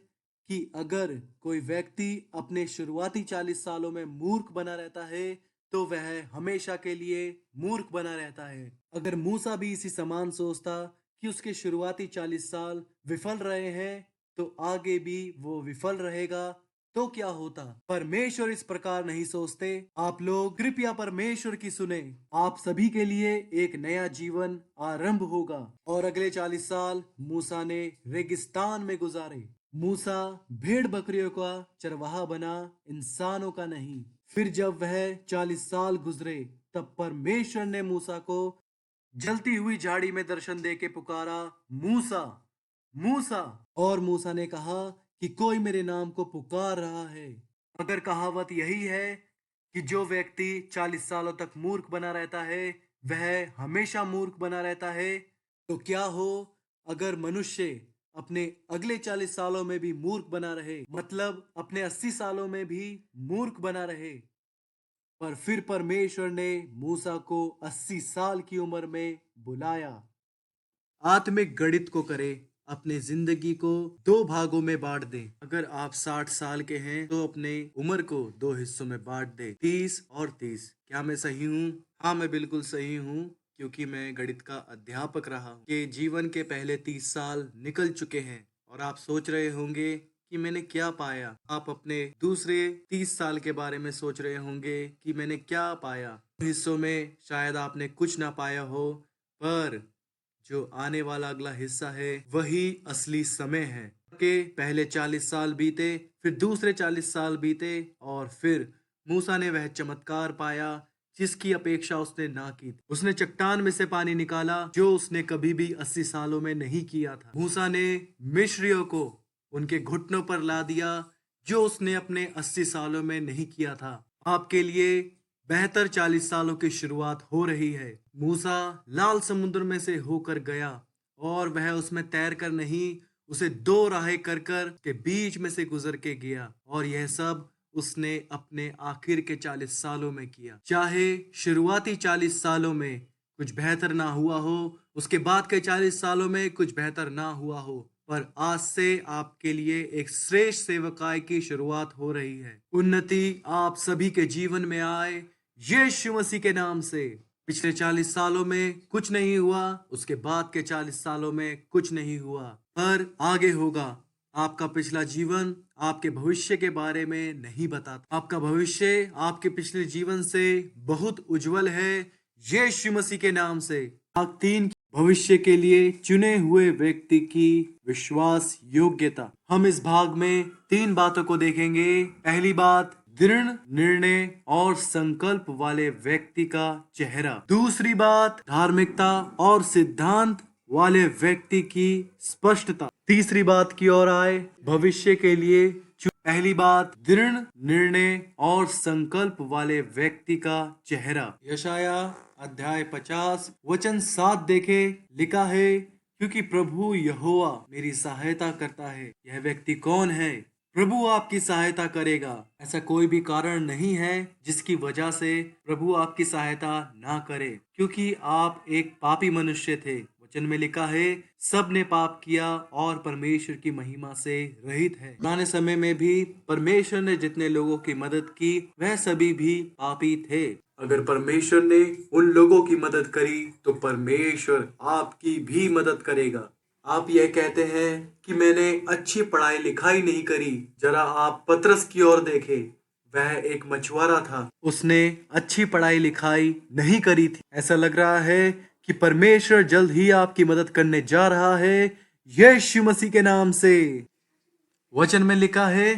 कि अगर कोई व्यक्ति अपने शुरुआती 40 सालों में मूर्ख बना रहता है तो वह हमेशा के लिए मूर्ख बना रहता है। अगर मूसा भी इसी समान सोचता कि उसके शुरुआती 40 साल विफल रहे हैं तो आगे भी वो विफल रहेगा, तो क्या होता? परमेश्वर इस प्रकार नहीं सोचते। आप लोग कृपया परमेश्वर की सुने। आप सभी के लिए एक नया जीवन आरंभ होगा और अगले 40 साल मूसा ने रेगिस्तान में गुजारे। मूसा भेड़ बकरियों का चरवाहा बना, इंसानों का नहीं। फिर जब वह 40 साल गुजरे तब परमेश्वर ने मूसा को जलती हुई झाड़ी में दर्शन दे के पुकारा, मूसा, मूसा। और मूसा ने कहा कि कोई मेरे नाम को पुकार रहा है। अगर कहावत यही है कि जो व्यक्ति 40 सालों तक मूर्ख बना रहता है वह हमेशा मूर्ख बना रहता है, तो क्या हो अगर मनुष्य अपने अगले 40 सालों में भी मूर्ख बना रहे, मतलब अपने 80 सालों में भी मूर्ख बना रहे। पर फिर परमेश्वर ने मूसा को 80 साल की उम्र में बुलाया। आत्मिक गणित को करें, अपने जिंदगी को दो भागों में बांट दें। अगर आप 60 साल के हैं तो अपने उम्र को दो हिस्सों में बांट दें, 30 और 30। क्या मैं सही हूँ? हाँ, मैं बिल्कुल सही हूँ, क्योंकि मैं गणित का अध्यापक रहा हूँ। कि जीवन के पहले 30 साल निकल चुके हैं और आप सोच रहे होंगे कि मैंने क्या पाया। आप अपने दूसरे 30 साल के बारे में सोच रहे होंगे कि मैंने क्या पाया। हिस्सों में शायद आपने कुछ ना पाया हो, पर जो आने वाला अगला हिस्सा है वही असली समय है। के पहले 40 साल बीते, फिर दूसरे 40 साल बीते और फिर मूसा ने वह चमत्कार पाया जिसकी अपेक्षा उसने ना की थी। उसने चट्टान में से पानी निकाला जो उसने कभी भी 80 सालों में नहीं किया था। मूसा ने मिस्रियों को उनके घुटनों पर ला दिया जो उसने अपने 80 सालों में नहीं किया था। आपके लिए बेहतर 40 सालों की शुरुआत हो रही है। मूसा लाल समुद्र में से होकर गया और वह उसमें तैर कर नहीं, उसे दो राहें कर कर के बीच में से गुजर के गया, और यह सब उसने अपने आखिर के 40 सालों में किया। चाहे शुरुआती 40 सालों में कुछ बेहतर ना हुआ हो, उसके बाद के 40 सालों में कुछ बेहतर ना हुआ हो, पर आज से आपके लिए एक श्रेष्ठ सेवकाई की शुरुआत हो रही है। उन्नति आप सभी के जीवन में आए, यीशु मसीह के नाम से। पिछले 40 सालों में कुछ नहीं हुआ, उसके बाद के 40 सालों में कुछ नहीं हुआ, पर आगे होगा। आपका पिछला जीवन आपके भविष्य के बारे में नहीं बताता। आपका भविष्य आपके पिछले जीवन से बहुत उज्जवल है, यीशु मसीह के नाम से। भाग 3, भविष्य के लिए चुने हुए व्यक्ति की विश्वास योग्यता। हम इस भाग में 3 बातों को देखेंगे। पहली बात, दृढ़ निर्णय और संकल्प वाले व्यक्ति का चेहरा। दूसरी बात, धार्मिकता और सिद्धांत वाले व्यक्ति की स्पष्टता। तीसरी बात की ओर आए, भविष्य के लिए पहली बात, दृढ़ निर्णय और संकल्प वाले व्यक्ति का चेहरा। यशाया अध्याय 50 वचन 7 देखे, लिखा है, क्योंकि प्रभु यहोवा मेरी सहायता करता है। यह व्यक्ति कौन है? प्रभु आपकी सहायता करेगा। ऐसा कोई भी कारण नहीं है जिसकी वजह से प्रभु आपकी सहायता ना करे, क्योंकि आप एक पापी मनुष्य थे। वचन में लिखा है, सब ने पाप किया और परमेश्वर की महिमा से रहित है। पुराने समय में भी परमेश्वर ने जितने लोगों की मदद की, वह सभी भी पापी थे। अगर परमेश्वर ने उन लोगों की मदद करी तो परमेश्वर आपकी भी मदद करेगा। आप यह कहते हैं कि मैंने अच्छी पढ़ाई लिखाई नहीं करी। जरा आप पतरस की ओर देखें, वह एक मछुआरा था। उसने अच्छी पढ़ाई लिखाई नहीं करी थी। ऐसा लग रहा है कि परमेश्वर जल्द ही आपकी मदद करने जा रहा है, यीशु मसीह के नाम से। वचन में लिखा है,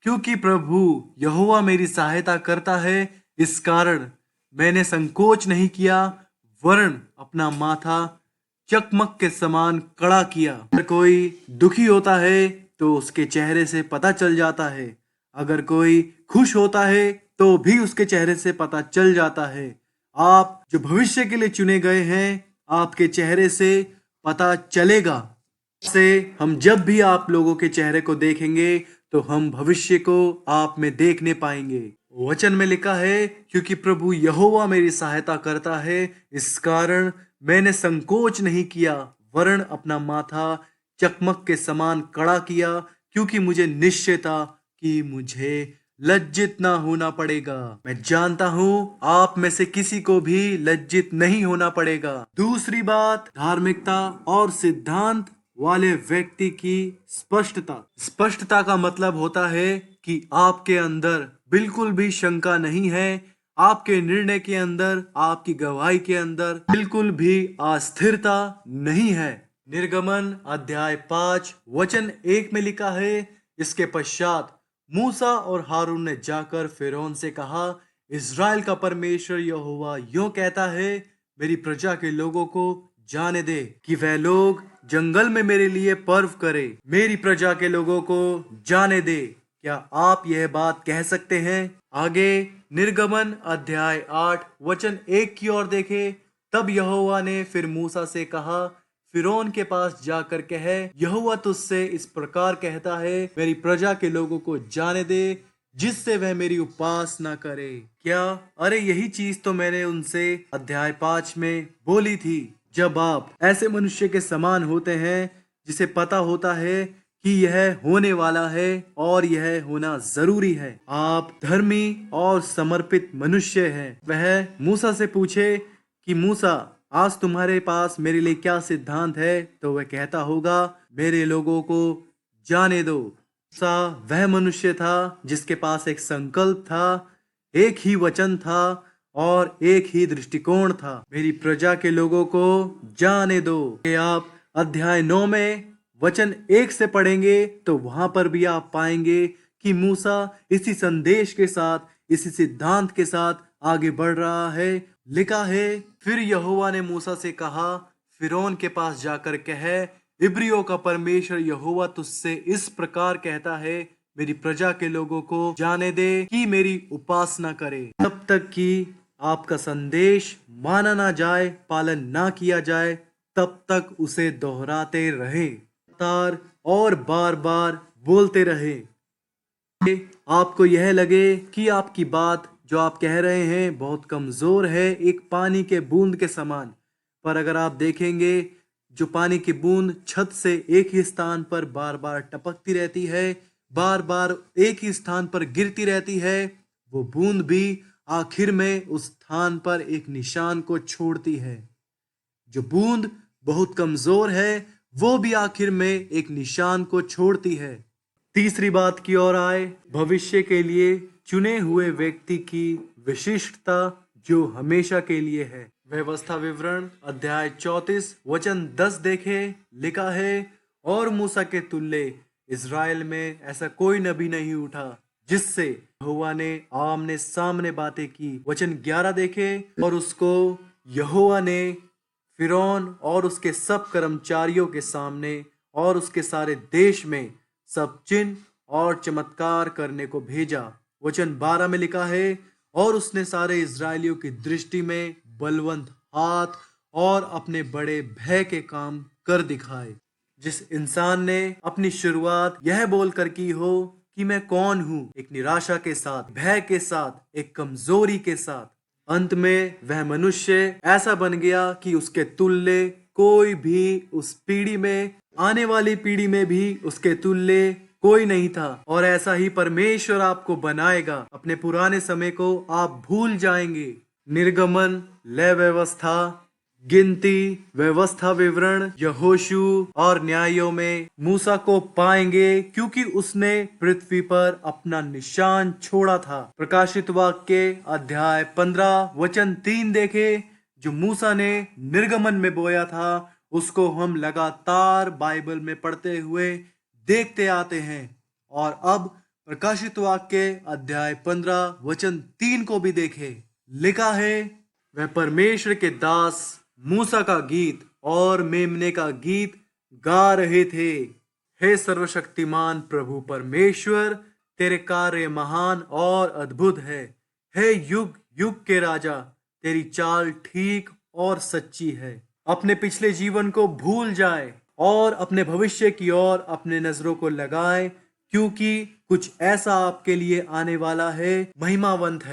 क्योंकि प्रभु यहोवा मेरी सहायता करता है, इस कारण मैंने संकोच नहीं किया, वरन अपना माथा चकमक के समान कड़ा किया। अगर कोई दुखी होता है तो उसके चेहरे से पता चल जाता है। अगर कोई खुश होता है तो भी उसके चेहरे से पता चल जाता है। आप जो भविष्य के लिए चुने गए हैं, आपके चेहरे से पता चलेगा। से हम जब भी आप लोगों के चेहरे को देखेंगे तो हम भविष्य को आप में देखने पाएंगे। वचन में लिखा है, क्योंकि प्रभु यहोवा मेरी सहायता करता है, इस कारण मैंने संकोच नहीं किया, वरन अपना माथा चकमक के समान कड़ा किया, क्योंकि मुझे निश्चय था कि मुझे लज्जित ना होना पड़ेगा। मैं जानता हूँ आप में से किसी को भी लज्जित नहीं होना पड़ेगा। दूसरी बात, धार्मिकता और सिद्धांत वाले व्यक्ति की स्पष्टता। स्पष्टता का मतलब होता है कि आपके अंदर बिल्कुल भी शंका नहीं है, आपके निर्णय के अंदर, आपकी गवाही के अंदर बिल्कुल भी अस्थिरता नहीं है। निर्गमन अध्याय 5 वचन 1 में लिखा है, इसके पश्चात मूसा और हारून ने जाकर फिरौन से कहा, इज़राइल का परमेश्वर यहोवा यूं कहता है, मेरी प्रजा के लोगों को जाने दे कि वह लोग जंगल में मेरे लिए पर्व करे। मेरी प्रजा के लोगों को जाने दे। क्या आप यह बात कह सकते हैं? आगे निर्गमन अध्याय 8 वचन 1 की ओर देखे, तब यहोवा ने फिर मूसा से कहा, फिरौन के पास जाकर कहे, यहोवा तुझसे इस प्रकार कहता है, मेरी प्रजा के लोगों को जाने दे, जिससे वह मेरी उपासना करे। क्या? अरे यही चीज तो मैंने उनसे अध्याय 5 में बोली थी। जब आप ऐसे मनुष्य के समान होते हैं जिसे पता होता है कि यह होने वाला है और यह होना जरूरी है, आप धर्मी और समर्पित मनुष्य हैं। वह मूसा से पूछे कि मूसा, आज तुम्हारे पास मेरे लिए क्या सिद्धांत है? तो वह कहता होगा, मेरे लोगों को जाने दो। मूसा वह मनुष्य था जिसके पास एक संकल्प था, एक ही वचन था और एक ही दृष्टिकोण था, मेरी प्रजा के लोगों को जाने दो। आप अध्याय 9 में वचन 1 से पढ़ेंगे तो वहां पर भी आप पाएंगे कि मूसा इसी संदेश के साथ, इसी सिद्धांत के साथ आगे बढ़ रहा है। लिखा है, फिर यहोवा ने मूसा से कहा, फिरौन के पास जाकर कहे, इब्रियों का परमेश्वर यहोवा तुझसे इस प्रकार कहता है, मेरी प्रजा के लोगों को जाने दे कि मेरी उपासना करे। तब तक कि आपका संदेश माना ना जाए, पालन ना किया जाए, तब तक उसे दोहराते रहे और बार बार बोलते रहे। आपको यह लगे कि आपकी बात जो आप कह रहे हैं बहुत कमजोर है, एक पानी के बूंद के समान। पर अगर आप देखेंगे, जो पानी की बूंद छत से एक ही स्थान पर बार बार टपकती रहती है, बार बार एक ही स्थान पर गिरती रहती है, वो बूंद भी आखिर में उस स्थान पर एक निशान को छोड़ती है। जो बूंद बहुत कमजोर है, वो भी आखिर में एक निशान को छोड़ती है। तीसरी बात की ओर आए, भविष्य के लिए चुने हुए व्यक्ति की विशिष्टता जो हमेशा के लिए है। व्यवस्था विवरण अध्याय 34 वचन 10 देखे, लिखा है, और मूसा के तुल्य इज़राइल में ऐसा कोई नबी नहीं उठा जिससे यहोवा ने आमने सामने बातें की। वचन 11 देखे, और उसको यहोवा ने फिरौन और उसके सब कर्मचारियों के सामने और उसके सारे देश में सब चिन्ह और चमत्कार करने को भेजा। वचन 12 में लिखा है, और उसने सारे इजरायलियों की दृष्टि में बलवंत हाथ और अपने बड़े भय के काम कर दिखाए। जिस इंसान ने अपनी शुरुआत यह बोलकर की हो कि मैं कौन हूँ, एक निराशा के साथ, भय के साथ, एक कमजोरी के साथ, अंत में वह मनुष्य ऐसा बन गया कि उसके तुल्य कोई भी उस पीढ़ी में, आने वाली पीढ़ी में भी उसके तुल्य कोई नहीं था। और ऐसा ही परमेश्वर आपको बनाएगा। अपने पुराने समय को आप भूल जाएंगे। निर्गमन, लय व्यवस्था, गिनती, व्यवस्था विवरण, यहोशू और न्यायों में मूसा को पाएंगे, क्योंकि उसने पृथ्वी पर अपना निशान छोड़ा था। प्रकाशित वाक्य अध्याय 15 वचन 3 देखे, जो मूसा ने निर्गमन में बोया था उसको हम लगातार बाइबल में पढ़ते हुए देखते आते हैं। और अब प्रकाशित वाक्य अध्याय 15 वचन 3 को भी देखे, लिखा है, वह परमेश्वर के दास मूसा का गीत और मेमने का गीत गा रहे थे। हे सर्वशक्तिमान प्रभु परमेश्वर, तेरे कार्य महान और अद्भुत है। हे युग युग के राजा, तेरी चाल ठीक और सच्ची है। अपने पिछले जीवन को भूल जाए और अपने भविष्य की ओर अपने नजरों को लगाएं, क्योंकि कुछ ऐसा आपके लिए आने वाला है, महिमावंत है।